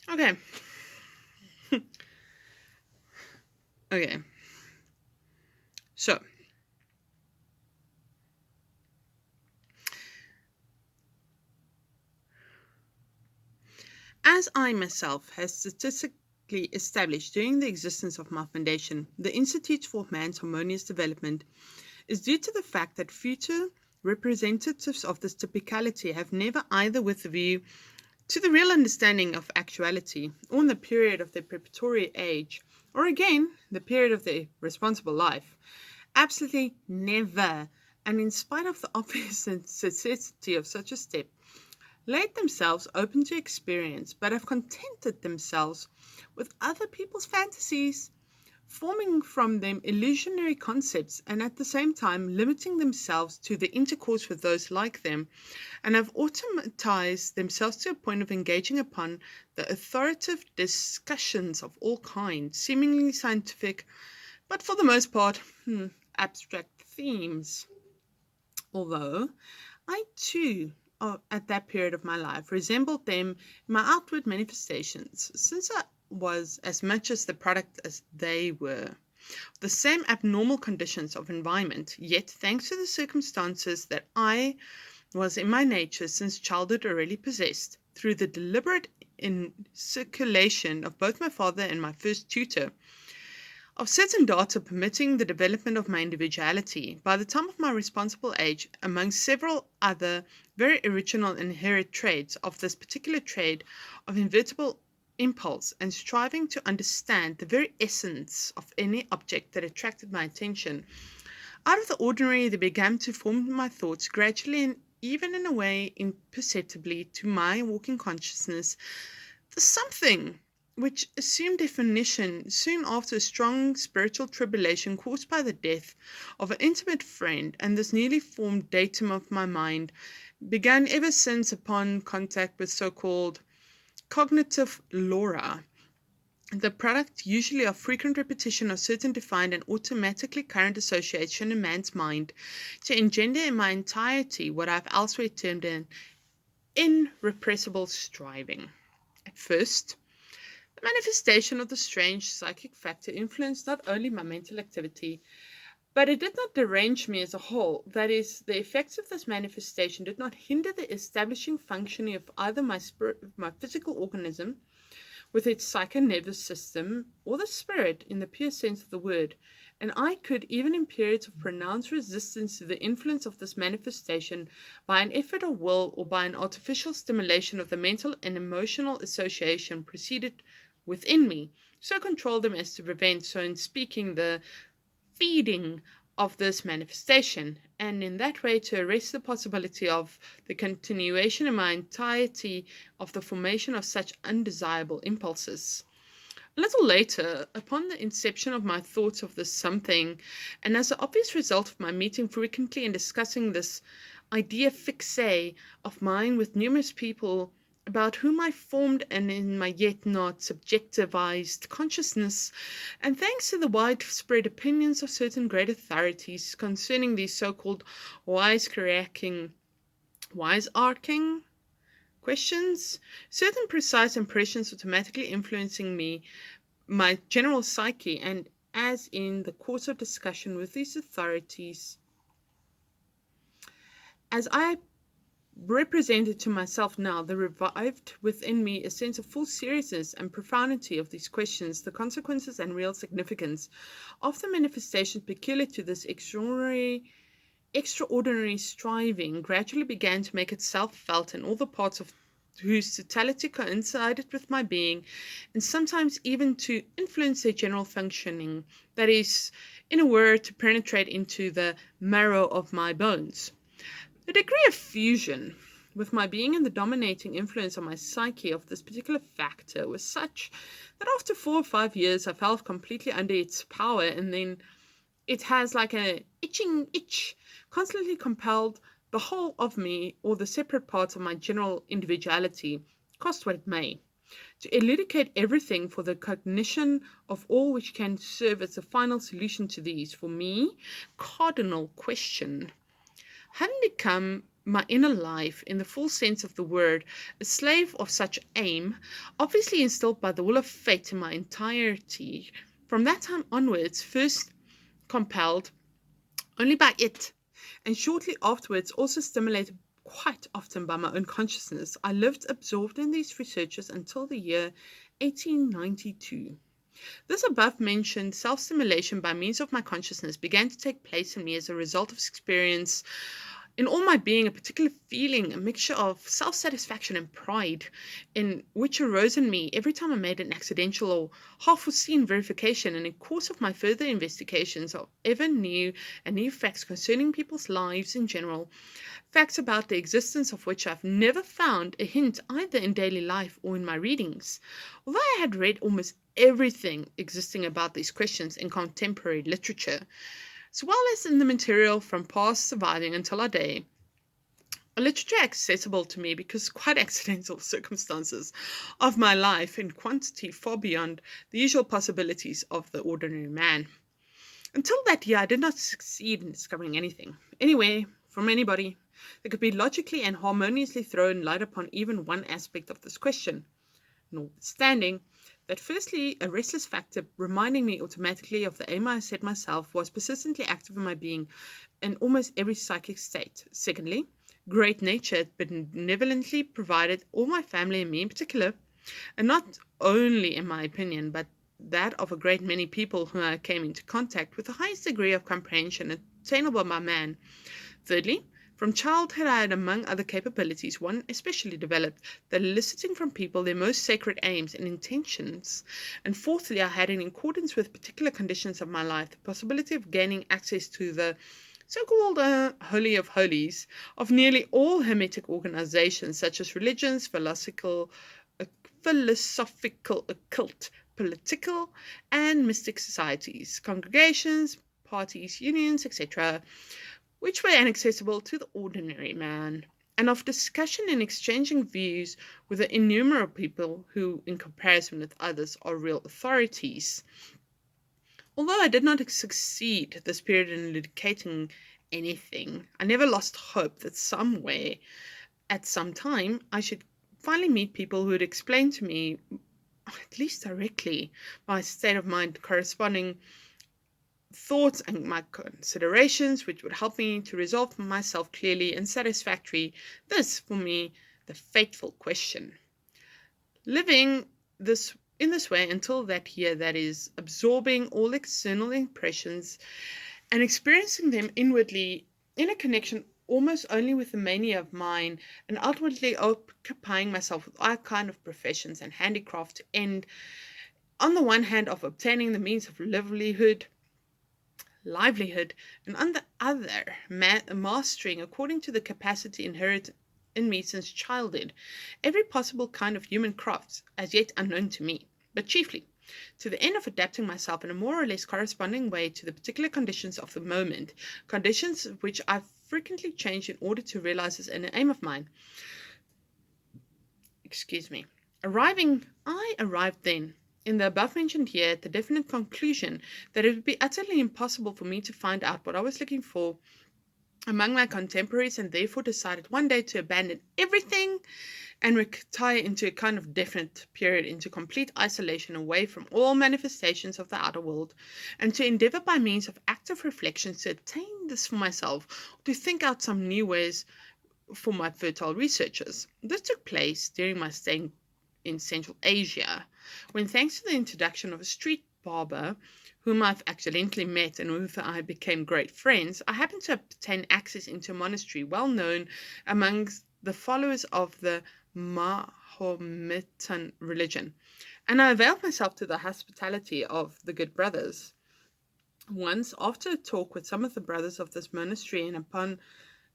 Okay. Okay. So, as I myself has statistically established during the existence of my foundation, the Institute for Man's Harmonious Development is due to the fact that future representatives of this typicality have never, either with a view to the real understanding of actuality, or in the period of their preparatory age, or again, the period of their responsible life, absolutely never, and in spite of the obvious necessity of such a step, laid themselves open to experience, but have contented themselves with other people's fantasies, forming from them illusionary concepts, and at the same time limiting themselves to the intercourse with those like them, and have automatized themselves to a point of engaging upon the authoritative discussions of all kinds, seemingly scientific, but for the most part, abstract themes. Although I too, at that period of my life, resembled them in my outward manifestations, since I was as much as the product as they were. The same abnormal conditions of environment, yet, thanks to the circumstances that I was in my nature since childhood already possessed, through the deliberate circulation of both my father and my first tutor, of certain data permitting the development of my individuality by the time of my responsible age, among several other very original inherent traits of this particular trait of inevitable impulse and striving to understand the very essence of any object that attracted my attention. Out of the ordinary, they began to form my thoughts gradually and even in a way imperceptibly to my walking consciousness, the something which assumed definition soon after a strong spiritual tribulation caused by the death of an intimate friend, and this newly formed datum of my mind began ever since upon contact with so-called cognitive Laura, the product usually of frequent repetition of certain defined and automatically current association in man's mind, to engender in my entirety what I've elsewhere termed an irrepressible striving. At first, the manifestation of the strange psychic factor influenced not only my mental activity, but it did not derange me as a whole. That is, the effects of this manifestation did not hinder the establishing functioning of either my physical organism, with its psycho-nervous system, or the spirit in the pure sense of the word, and I could, even in periods of pronounced resistance to the influence of this manifestation, by an effort of will or by an artificial stimulation of the mental and emotional association proceeded within me, so control them as to prevent, so in speaking, the feeding of this manifestation, and in that way to arrest the possibility of the continuation in my entirety of the formation of such undesirable impulses. A little later, upon the inception of my thoughts of this something, and as an obvious result of my meeting frequently and discussing this idea fixe of mine with numerous people about whom I formed and in my yet not subjectivized consciousness, and thanks to the widespread opinions of certain great authorities concerning these so-called wise-arcing questions, certain precise impressions automatically influencing me, my general psyche, and as in the course of discussion with these authorities, as I represented to myself now, there revived within me a sense of full seriousness and profundity of these questions, the consequences and real significance of the manifestations peculiar to this extraordinary striving gradually began to make itself felt in all the parts of whose totality coincided with my being, and sometimes even to influence their general functioning, that is, in a word, to penetrate into the marrow of my bones. The degree of fusion with my being and the dominating influence on my psyche of this particular factor was such that after 4 or 5 years I fell completely under its power, and then it has like a itching itch, constantly compelled the whole of me or the separate parts of my general individuality, cost what it may, to elucidate everything for the cognition of all which can serve as a final solution to these, for me, cardinal question. Having become my inner life in the full sense of the word, a slave of such aim, obviously instilled by the will of fate in my entirety. From that time onwards, first compelled only by it, and shortly afterwards also stimulated quite often by my own consciousness, I lived absorbed in these researches until the year 1892. This above-mentioned self-stimulation by means of my consciousness began to take place in me as a result of experience in all my being, a particular feeling, a mixture of self-satisfaction and pride, in which arose in me every time I made an accidental or half-foreseen verification, and in course of my further investigations of ever new and new facts concerning people's lives in general, facts about the existence of which I've never found a hint either in daily life or in my readings. Although I had read almost everything existing about these questions in contemporary literature, as well as in the material from past surviving until our day, a literature accessible to me because quite accidental circumstances of my life in quantity far beyond the usual possibilities of the ordinary man. Until that year, I did not succeed in discovering anything, anywhere, from anybody, that could be logically and harmoniously thrown light upon even one aspect of this question, notwithstanding that firstly, a restless factor reminding me automatically of the aim I set myself was persistently active in my being in almost every psychic state. Secondly, great nature benevolently provided all my family and me in particular, and not only in my opinion, but that of a great many people whom I came into contact with the highest degree of comprehension attainable by man. Thirdly, from childhood I had, among other capabilities, one especially developed, the eliciting from people their most sacred aims and intentions. And fourthly, I had, in accordance with particular conditions of my life, the possibility of gaining access to the so-called Holy of Holies of nearly all Hermetic organizations, such as religions, philosophical, occult, political, and mystic societies, congregations, parties, unions, etc., which were inaccessible to the ordinary man, and of discussion and exchanging views with the innumerable people who, in comparison with others, are real authorities. Although I did not succeed this period in elucidating anything, I never lost hope that somewhere, at some time, I should finally meet people who would explain to me, at least directly, my state of mind corresponding thoughts and my considerations, which would help me to resolve for myself clearly and satisfactorily this, for me, the fateful question. Living in this way until that year, that is, absorbing all external impressions and experiencing them inwardly in a connection almost only with the mania of mine, and ultimately occupying myself with all kind of professions and handicraft to end, on the one hand, of obtaining the means of livelihood, and on the other, mastering, according to the capacity inherent in me since childhood, every possible kind of human craft, as yet unknown to me, but chiefly to the end of adapting myself in a more or less corresponding way to the particular conditions of the moment, conditions which I frequently changed in order to realize as an aim of mine. I arrived then, in the above-mentioned year, at the definite conclusion that it would be utterly impossible for me to find out what I was looking for among my contemporaries, and therefore decided one day to abandon everything and retire into a kind of definite period into complete isolation away from all manifestations of the outer world, and to endeavor by means of active reflection to attain this for myself, or to think out some new ways for my fertile researches. This took place during my stay in Central Asia, when, thanks to the introduction of a street barber whom I've accidentally met and with whom I became great friends, I happened to obtain access into a monastery well known amongst the followers of the Mahometan religion, and I availed myself to the hospitality of the good brothers. Once, after a talk with some of the brothers of this monastery and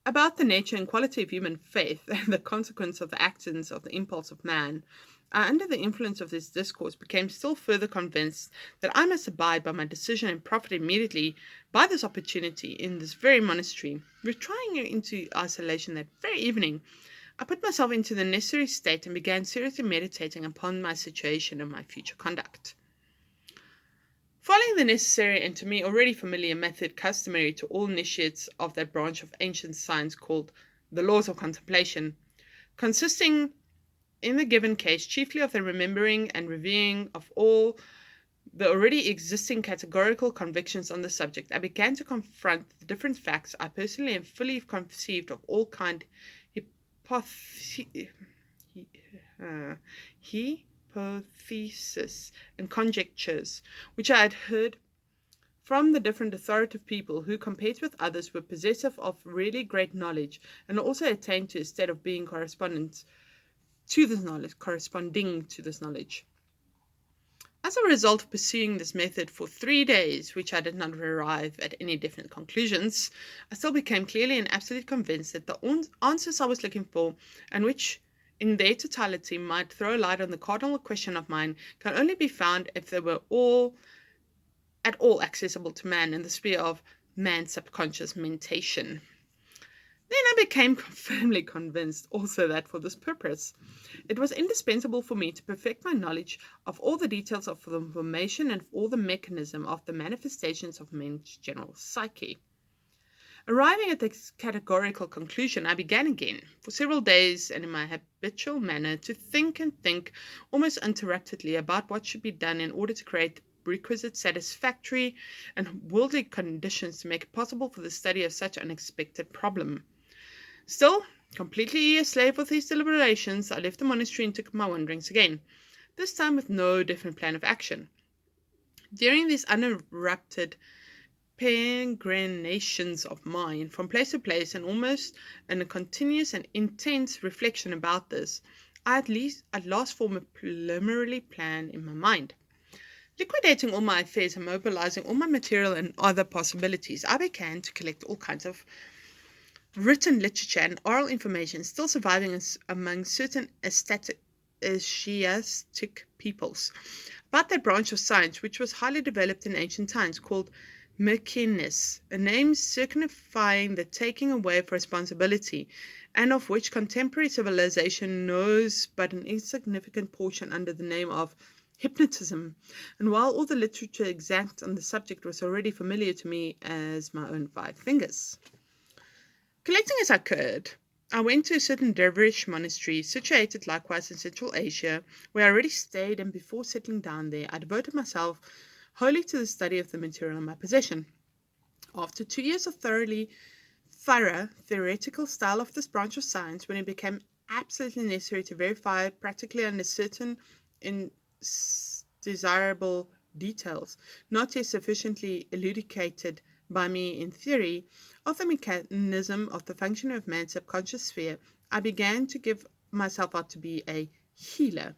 about the nature and quality of human faith and the consequence of the actions of the impulse of man, I, under the influence of this discourse, became still further convinced that I must abide by my decision and profit immediately by this opportunity in this very monastery. Retiring into isolation that very evening, I put myself into the necessary state and began seriously meditating upon my situation and my future conduct. Following the necessary and to me already familiar method customary to all initiates of that branch of ancient science called the laws of contemplation, consisting in the given case chiefly of the remembering and reviewing of all the already existing categorical convictions on the subject. I began to confront the different facts I personally and fully conceived of all kind hypotheses and conjectures, which I had heard from the different authoritative people who, compared with others, were possessive of really great knowledge and also attained to a state of being corresponding to this knowledge. As a result of pursuing this method for 3 days, which I did not arrive at any definite conclusions, I still became clearly and absolutely convinced that the answers I was looking for, and which in their totality might throw light on the cardinal question of mine, can only be found if they were at all accessible to man in the sphere of man's subconscious mentation. Then I became firmly convinced also that for this purpose, it was indispensable for me to perfect my knowledge of all the details of the formation and all the mechanism of the manifestations of man's general psyche. Arriving at this categorical conclusion, I began again, for several days and in my habitual manner, to think almost uninterruptedly about what should be done in order to create the requisite satisfactory and worldly conditions to make it possible for the study of such an unexpected problem. Still, completely a slave of these deliberations, I left the monastery and took up my wanderings again, this time with no definite plan of action. During these uninterrupted peregrinations of mine from place to place, and almost in a continuous and intense reflection about this, I at last formed a preliminary plan in my mind. Liquidating all my affairs and mobilizing all my material and other possibilities, I began to collect all kinds of written literature and oral information still surviving among certain Asiatic peoples about that branch of science which was highly developed in ancient times, called mechanism, a name signifying the taking away of responsibility, and of which contemporary civilization knows but an insignificant portion under the name of hypnotism. And while all the literature exact on the subject was already familiar to me as my own 5 fingers. Collecting as I could, I went to a certain dervish monastery situated likewise in Central Asia, where I already stayed, and before settling down there, I devoted myself wholly to the study of the material in my possession. After 2 years of thorough theoretical style of this branch of science, when it became absolutely necessary to verify practically under certain desirable details, not yet sufficiently elucidated by me in theory, of the mechanism of the function of man's subconscious sphere, I began to give myself out to be a healer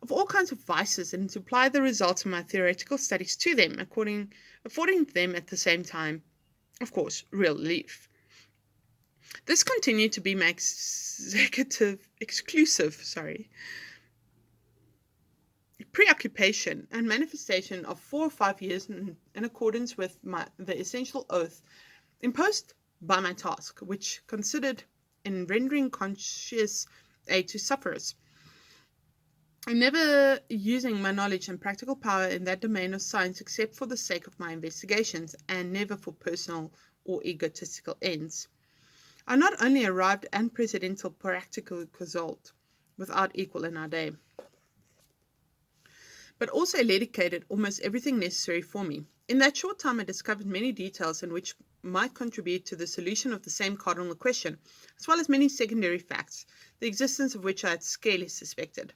of all kinds of vices and to apply the results of my theoretical studies to them, affording them at the same time, of course, real relief. This continued to be my exclusive preoccupation and manifestation of 4 or 5 years in accordance with the essential oath imposed by my task, which considered in rendering conscious aid to sufferers, and never using my knowledge and practical power in that domain of science except for the sake of my investigations, and never for personal or egotistical ends. I not only arrived at unprecedented practical result without equal in our day, but also eradicated almost everything necessary for me. In that short time I discovered many details in which might contribute to the solution of the same cardinal question, as well as many secondary facts, the existence of which I had scarcely suspected.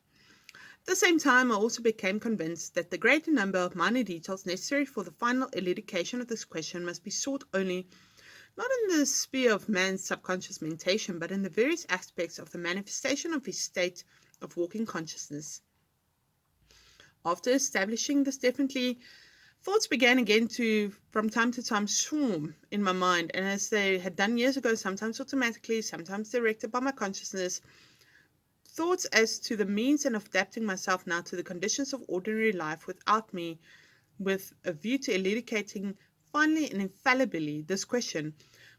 At the same time I also became convinced that the greater number of minor details necessary for the final elucidation of this question must be sought only not in the sphere of man's subconscious mentation, but in the various aspects of the manifestation of his state of walking consciousness. After establishing this definitely, thoughts began again to, from time to time, swarm in my mind, and as they had done years ago, sometimes automatically, sometimes directed by my consciousness, thoughts as to the means and of adapting myself now to the conditions of ordinary life without me, with a view to elucidating finally and infallibly this question,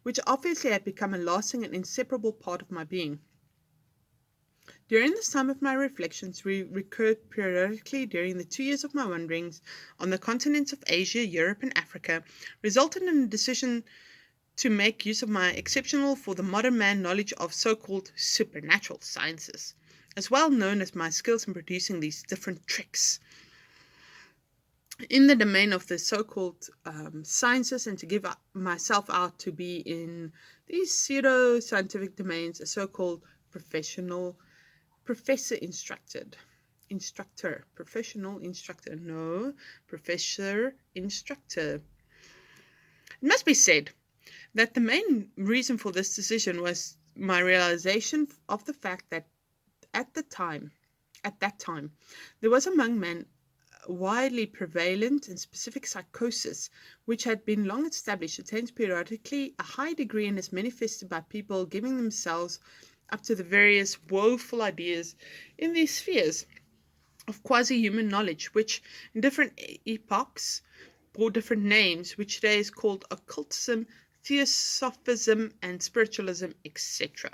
which obviously had become a lasting and inseparable part of my being. During this time of my reflections recurred periodically during the 2 years of my wanderings on the continents of Asia, Europe, and Africa, resulted in a decision to make use of my exceptional for the modern man knowledge of so-called supernatural sciences, as well known as my skills in producing these different tricks in the domain of the so-called sciences, and to give myself out to be in these pseudo-scientific domains, a so-called professional professor instructor, professional instructor, no, professor instructor. It must be said that the main reason for this decision was my realization of the fact that at that time, there was among men widely prevalent and specific psychosis, which had been long established, attains periodically a high degree and is manifested by people giving themselves up to the various woeful ideas in these spheres of quasi-human knowledge, which in different epochs bore different names, which today is called occultism, theosophism, and spiritualism, etc.